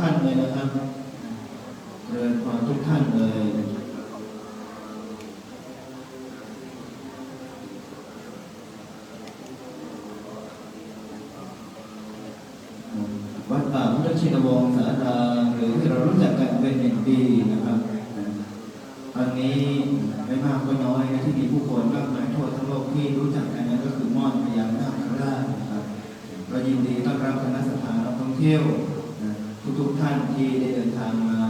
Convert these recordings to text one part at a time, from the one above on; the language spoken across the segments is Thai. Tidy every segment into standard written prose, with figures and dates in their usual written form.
ท่านเลยนะครับเจริญพรทุกท่านเลยวัดป่าพุทธชินวงศ์สารดาหรือที่เรารู้จักกันเป็นอย่างดีนะครับตอนนี้ไม่มากก็น้อยนะที่มีผู้คนมากมายทั่วทั้งโลกที่รู้จักกันนั้นก็คือม่อนพญานาคราชนะครับก็ยินดีต้อนรับคณะสัตยานักท่องเที่ยวทุกท่านที่ได้เดินทางมา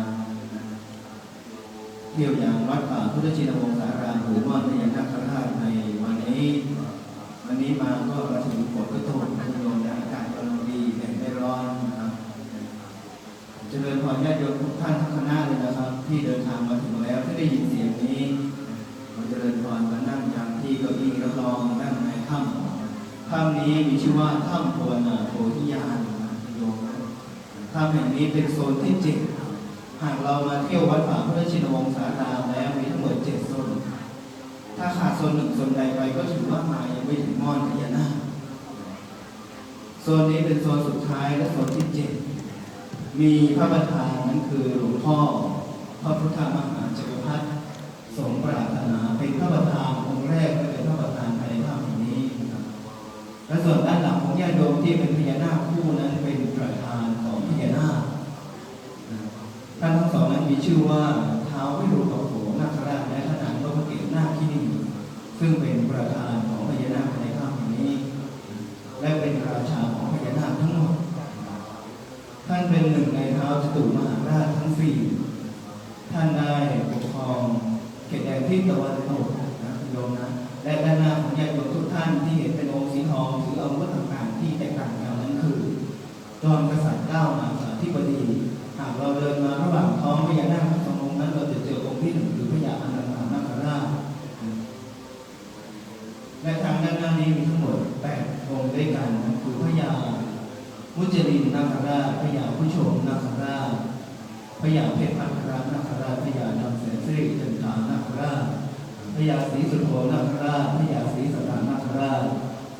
เที่ยวอย่างวัดป่าพุทธชินวงศ์สารามหรือม่อนพญานาคราชในวันนี้มาก็มาถึงฝนก็ตกนะโยมอากาศกำลังดีแดดไม่ร้อนนะครับเจริญพรญาติโยมทุกท่านทั้งคณะเลยนะครับที่เดินทางมาถึงแล้วที่ได้ยินเสียงนี้มาเจริญพรมานั่งอย่างที่เก้าอี้รับรองนั่งในถ้ำนี้มีชื่อว่าถ้ำภาวนาโพธิญาณโยมถ้ำแห่งนี้เป็นโซนที่7หากเรามาเที่ยววัดป่าพุทธชินวงศ์สารามแล้วมีทั้งหมด7โซนถ้าขาดโซน1โซนใดไปก็ถือว่ามายังไม่ถึงม่อนพญานาคโซนนี้เป็นโซนสุดท้ายและโซนที่7มีพระประธานนั้นคือหลวงพ่อพระพุทธมหาจักรพรรดิสมปรารถนาเป็นพระประธานองค์แรกและเป็นพระประธานภายในถ้ำแห่งนี้และส่วนด้านหลังของญาติโยมที่เป็นพญานาคคู่นั้นเป็นประธานของพญานาคท่านทั้งสองนั้นมีชื่อว่าท้าววิรูปักโขนาคราชและพระนางนพเกศนาคคินีซึ่งเป็นประธานของพญานาคในถ้ำแห่งนี้และเป็นราชาของพญานาคทั้งหมดท่านเป็นหนึ่งในท้าวจตุมหาราชทั้ง4ท่านได้ปกครองเขตแดนทิศตะวันตกนะโยมนะและด้านหน้าของญาติโยมทุกท่านที่เห็นเป็นองค์สีทองหรืออาวุธต่างๆที่แตกต่างกันนั้นคือจอมกษัตริย์9มาสาธิบดีหากเราเดินมาระหว่างท้องพญานาคทั้งสององค์นั้นเราจะเจอองค์ที่1คือพญาอนันตนาคราชและทางด้านหน้านี้มีทั้งหมด8องค์ด้วยกันคือพญามุจลินนาคราชพญาผู้ชมนาคราชพญาเพชรอัครนาคราชพญาดำแสนสิริจันทานาคราชพญาศรีสุโธนาคราชพญาศรีสัตตนาคราช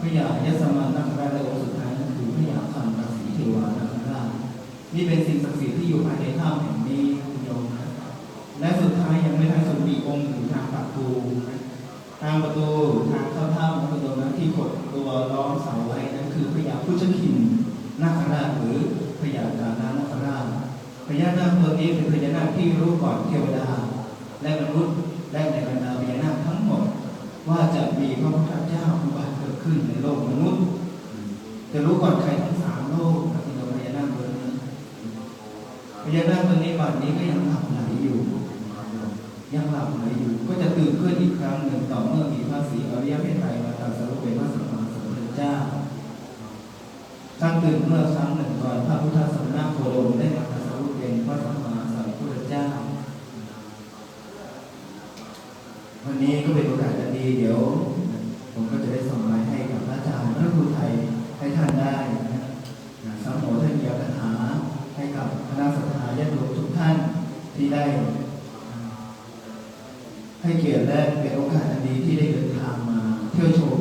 พญายศมานาคราชและองค์สุดท้ายนั่นคือพญาคันตศรีเทวานาคราชนี่เป็นสิ่งศักดิ์สิทธิ์ที่อยู่ภายในถ้ำแห่งนี้คุณโยมนะและสุดท้ายยังไม่ท้ายสุดมีองค์ถึงทางประตูทางเข้าถ้ำคุณโยมนะที่กดตัวล้อมเสาไว้นั่นคือพญาพุชคินนาคราชหรือพญากานานาคราชพญานาคตัวนี้เป็นพญานาคที่รู้ก่อนเทวดาและมนุษย์และในบรรดาพญานาคทั้งหมดว่าจะมีพระพุทธเจ้าอุบัติเกิดขึ้นในโลกมนุษย์จะรู้ก่อนใครทั้ง3โลกนะที่เราพญานาคตัวนี้พญานาคตัวนี้บัดนี้ก็ยังหลับไหลอยู่ก็จะตื่นขึ้นอีกครั้งหนึ่งต่อเมื่อมีพระศรีอริยเมตไตรมาตรัสรู้เป็นพระสัมมาสัมพุทธเจ้าท่านตื่นเมื่อครั้งหนึ่งก่อนพระพุทธสมณโคดมได้มาตรัสรู้เป็นพระสัมมาสัมพุทธเจ้าวันนี้ก็เป็นโอกาสดีเดี๋ยวผมก็จะได้ส่งไม้ให้กับพระอาจารย์พระครูไทยให้ท่านได้สามโหท่านเกียรติคาถาให้กับคณะสัตยาญาติโยมทุกท่านที่ได้ให้เกียรติและเป็นโอกาสอันดีที่ได้เดินทางมาเที่ยวชม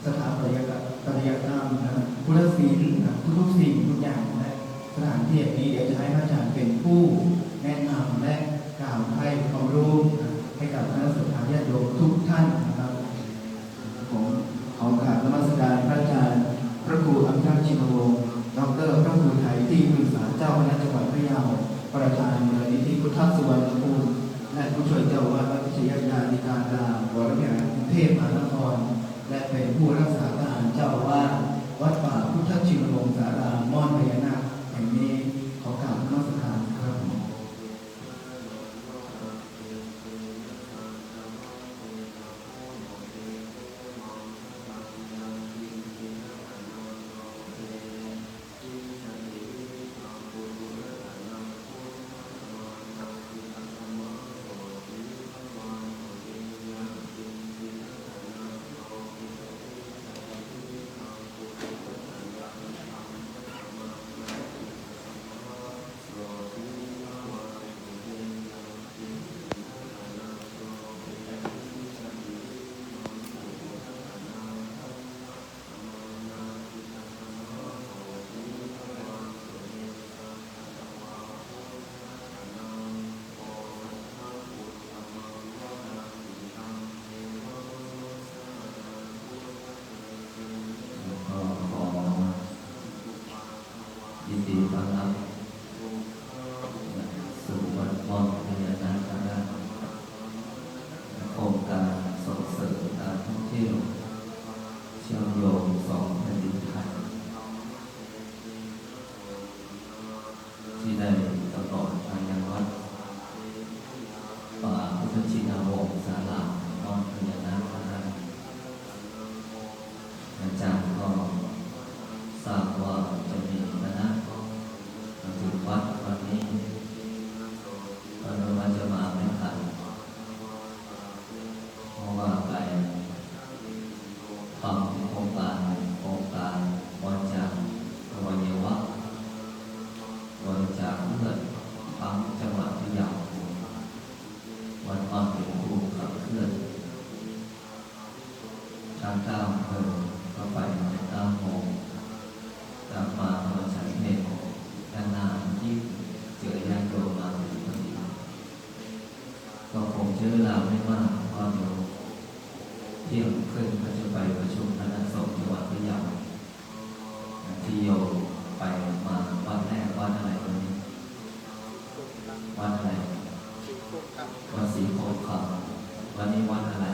สถาปัตยกรรมพุทธศิลป์ทุกสิ่งทุกอย่างและสถานที่อย่างนี้เดี๋ยวจะให้พระอาจารย์เป็นผู้แนะนำและกล่าวให้ความรู้ให้กับคณะสัตยาญาติโยมทุกท่านนะครับผมขอกราบนมัสการพระอาจารย์พระครูอภิธรรมชินวงศ์ดร.พระครูไทยที่ปรึกษาเจ้าคณะจังหวัดพะเยาประธานมูลนิธิพุทธสุวรรณภูมิและผู้ช่วยเจ้าอาวาสวัดวิเชียรญาณิการวรวิหารกรุงเทพมหานครและเป็นผู้รักษาการเจ้าอาวาสวัดป่าพุทธชินวงศ์สารามม่อนพญานาคแห่งนี้ขอกราบนมัสการครับ วันอ่อนเป็นผู้ขับเคลื่อนทางก้าวก็ไป9 โมงกลับมาตอนฉันเพลด้านหน้าที่เจอญาติโยมมาพอดีก็คงใช้เวลาไม่มากก็เดี๋ยวเที่ยงครึ่งก็จะไปประชุมคณะสงฆ์จังหวัดพะเยาที่โยมไปมาวันแรกวันอะไรวันนี้วันอะไรวันศรีโคตรวันนี้วันอะไร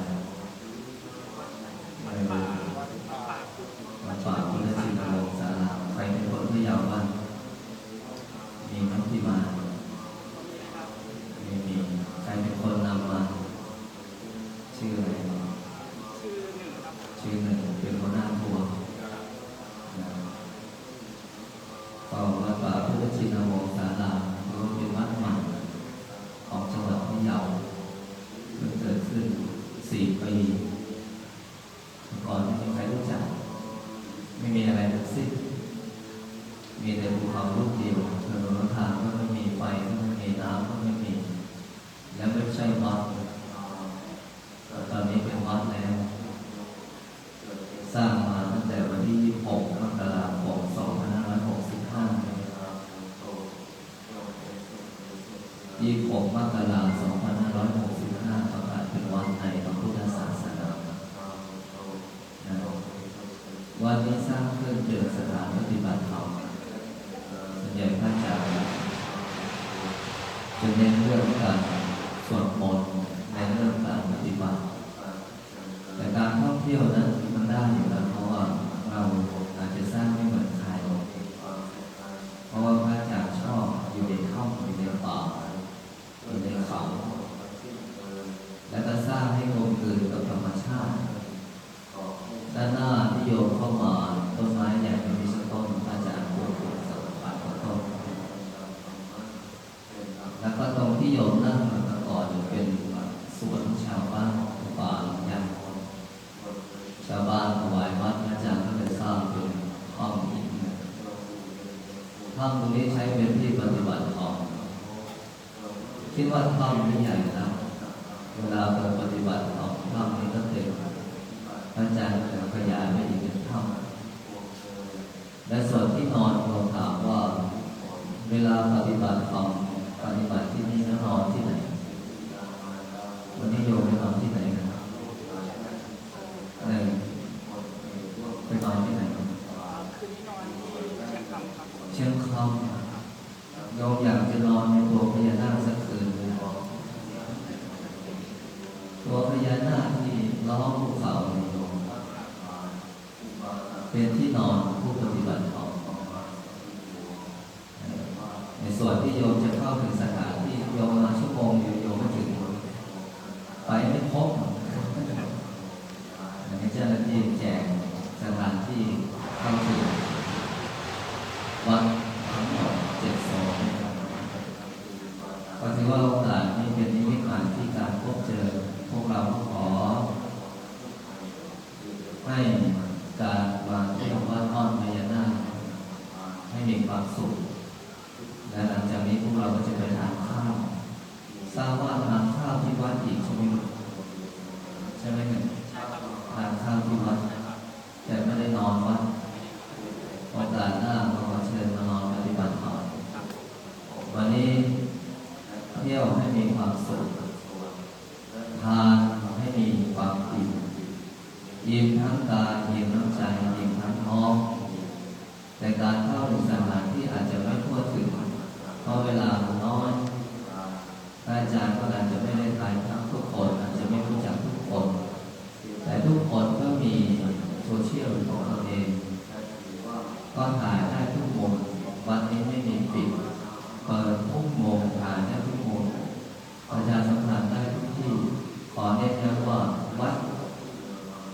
วันป่าพุทธชินวงศ์ศาลาใครเป็นคนพะเยาบ้างมีน้ำที่มามีใครเป็นคนนำมาชื่ออะไรชื่อหนึ่งเป็นหัวหน้าทัวร์ก็วัดป่าพุทธชินวงศ์ศาลาเป็นวัดใหม่ของจังหวัดพะเยาเพิ่งเกิดขึ้น4 ปีก่อนไม่มีใครรู้จักไม่มีอะไรทั้งสิ้นมีแต่ภูเขาลูกเดียวถนนทางก็ไม่มีไฟก็ไม่มีน้ำก็ไม่มีแล้วไม่ใช่วัดตอนนี้เป็นวัดแล้วสร้างมาตั้งแต่วันที่26 มกราคม 2565 26 มกราคม 2565 ประกาศเป็นวันในพระพุทธศาสนาวันนี้สร้างขึ้นเป็นสถานปฏิบัติธรรมส่วนใหญ่พระอาจารย์จะเน้นเรื่องการสวดมนต์ในเรื่องการปฏิบัติแต่การท่องเที่ยวนั้นมันได้อยู่แล้วเพราะว่าเราอาจจะสร้างไม่เหมือนใครเพราะว่าพระอาจารย์ชอบอยู่ในถ้ำอยู่ในป่าอยู่ในเขาและก็สร้างให้กลมกลืนกับธรรมชาติด้านหน้าที่โยมเข้ามาต้นไม้ใหญ่มีสักต้นพระอาจารย์ปลูกสัก8 ต้นแล้วก็ตรงที่โยมนั่งมาก่อนเป็นสวนชาวบ้านป่าใหญ่ชาวบ้านถวายวัดพระอาจารย์ก็เลยสร้างเป็นห้องอิฐห้องตรงนี้ใช้เป็นที่ปฏิบัติธรรมคิดว่าห้องนี้ใหญ่นะเวลาเราปฏิบัติธรรมห้องนี้ก็เต็มพระอาจารย์จะขยายไปอีกเป็นห้องและส่วนที่นอนเราถามว่าเวลาปฏิบัติธรรมปฏิบัติที่นี่แล้วนอนที่ไหนวันนี้โยมไปนอนที่ไหนกันไปนอนที่ไหนคืนนี้นอนที่เชียงคำโยมอยากจะนอนในตัวพญานาคสักคืนตัวพญานาคที่ล้อมภูเขาเป็นที่นอนผู้ปฏิบัติธรรมในส่วนที่โยมจะเข้าถึงสถานที่โยมมาชั่วโมงอยู่โยมไม่ถึงไปไม่พบให้เจ้าหน้าที่แจกสถานที่เข้าถึงวัดทั้งหมด7 โซนก็ถือว่าโอกาสนี้เป็นนิมิตหมายที่การพบเจอพวกเราขอให้การมาเที่ยววัดอ้อนพญานาคให้มีความสุขและหลังจากนี้พวกเราก็จะไปทานข้าวทราบว่าทานข้าวที่วัดอีกใช่ไหมใช่ไหมเนี่ยทานข้าวที่วัดแต่ไม่ได้นอนวัดโอกาสหน้าเราขอเชิญมานอนปฏิบัติธรรมวันนี้เที่ยวให้มีความสุขทานให้มีความอิ่มทั้งกายอิ่มทั้งใจอิ่มทั้งท้องแต่การเข้าถึงสถานที่อาจจะไม่ทั่วถึงเพราะเวลาน้อยอาจารย์ก็อาจจะไม่ได้ทายทั้งทุกคนอาจจะไม่รู้จักทุกคนแต่ทุกคนก็มีโซเชียลของตัวเองก็ถ่ายได้ทุกมุมวันนี้ไม่มีปิดเปิดทุกมุมถ่ายได้ทุกมุมประชาสัมพันธ์ได้ทุกที่ขอเน้นย้ำว่าวัด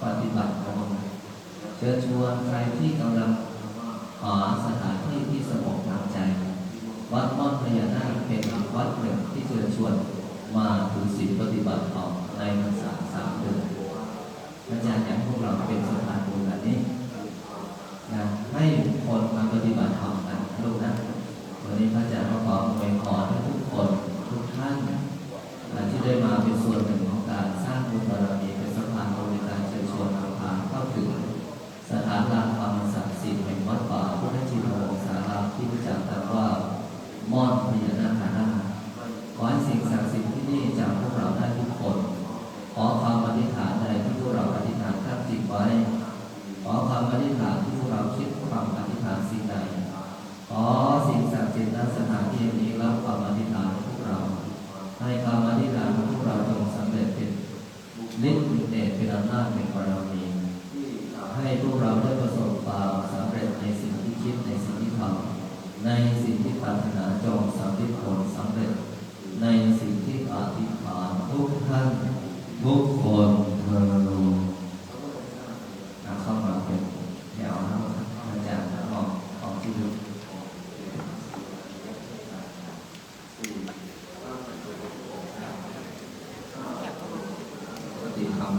ปฏิบัติธรรมเชิญชวนใครที่กำลังหาสถานที่ที่สงบทางใจวัดม่อนพญานาคเป็นวัดหนึ่งที่เชิญชวนมาถือศีลปฏิบัติธรรมในพรรษา3 เดือนอาจารย์อยากให้พวกเราเป็นสถานบุญแบบนี้นะให้คนมาปฏิบัติธรรมกันลูกนะวันนี้พระอาจารย์ก็ขออวยพรให้ทุกคนทุกท่านที่ได้มาเป็น ทุกคนเธอเข้ามาเป็นแถวอาจารย์ของที่ดูปฏิธรรม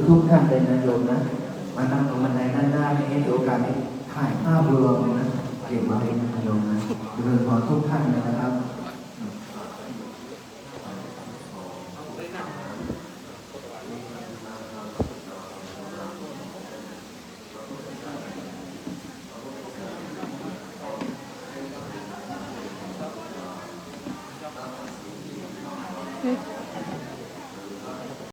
ทุกท่านเลยนะโยมนะมานั่งตรงบันไดด้านหน้าไม่ให้โอกาสได้ถ่ายภาพรวมนะเก็บไว้นะโยมนะเจริญพรทุกท่านเลยนะครับ